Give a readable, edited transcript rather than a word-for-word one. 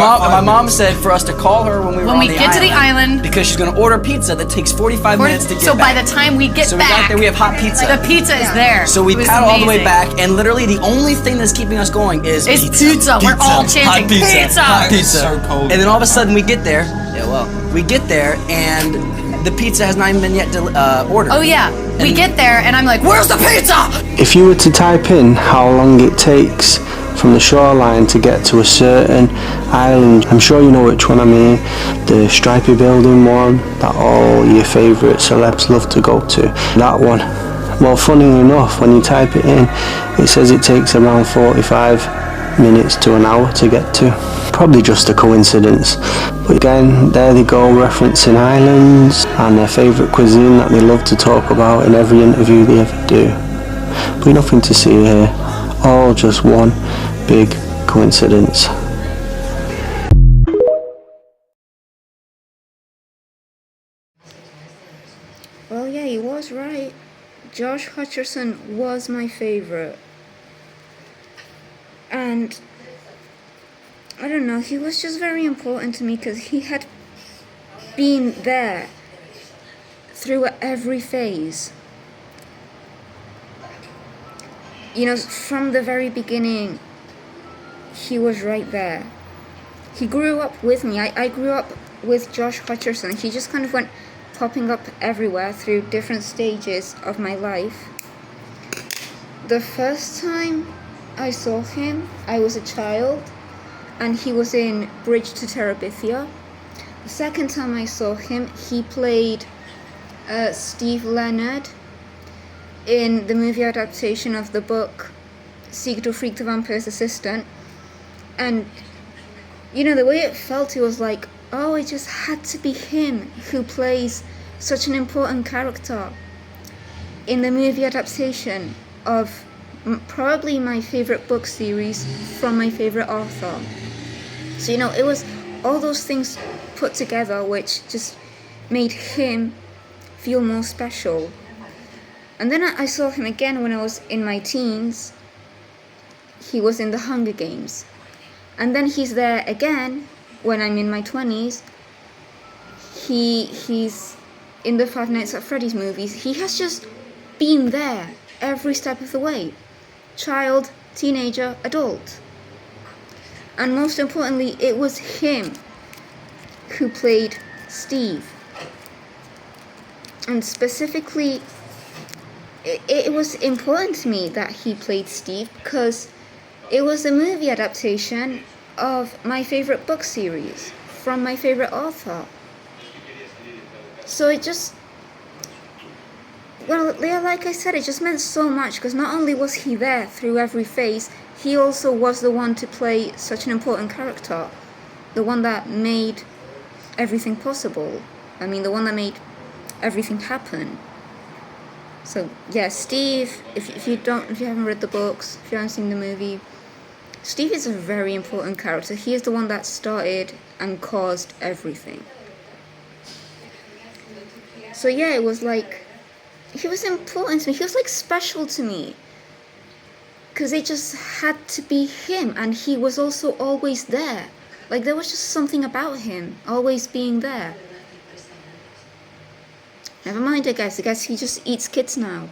my mom said for us to call her when we were When on we the get to the island. because she's gonna order pizza that takes 45 minutes to get So back. by the time we get So we back, got there, we have hot pizza. the pizza is there. So we It was paddle all the way amazing. back, and literally the only thing that's keeping us going is It's pizza. We're all chanting hot pizza, pizza. hot pizza. So cold. And then all of a sudden we get there. Yeah, well, we get there and the pizza has not even been yet ordered. Oh yeah, we And- get there and I'm like, where's the pizza? If you were to type in how long it takes from the shoreline to get to a certain island, I'm sure you know which one I mean, the stripy building one that all your favourite celebs love to go to, that one. Well, funny enough, when you type it in, it says it takes around 45 minutes to an hour to get to. Probably just a coincidence. But again, there they go, referencing islands and their favourite cuisine that they love to talk about in every interview they ever do. But nothing to see here, all just one big coincidence. Well, yeah, he was right. Josh Hutcherson was my favorite. And I don't know, he was just very important to me because he had been there through every phase. You know, from the very beginning, he was right there. He grew up with me. I grew up with Josh Hutcherson. He just kind of went popping up everywhere through different stages of my life. The first time I saw him, I was a child, and he was in Bridge to Terabithia. The second time I saw him, he played Steve Leonard in the movie adaptation of the book Sigurdur Freak the Vampire's Assistant. And, you know, the way it felt, it was like, oh, it just had to be him who plays such an important character in the movie adaptation of probably my favorite book series from my favorite author. So, you know, it was all those things put together which just made him feel more special. And then I saw him again when I was in my teens. He was in the Hunger Games. And then he's there again when I'm in my 20s. He's in the Five Nights at Freddy's movies. He has just been there every step of the way. Child, teenager, adult. And most importantly, it was him who played Steve. And specifically, it was important to me that he played Steve because it was a movie adaptation of my favorite book series from my favorite author. So it just, well, yeah, like I said, it just meant so much because not only was he there through every phase, he also was the one to play such an important character, the one that made everything possible. I mean, the one that made everything happen. So yeah, Steve, if you haven't read the books, if you haven't seen the movie, Steve is a very important character. He is the one that started and caused everything. So yeah, it was like, he was important to me. He was like special to me. Because it just had to be him, and he was also always there. Like, there was just something about him, always being there. Never mind, I guess he just eats kids now.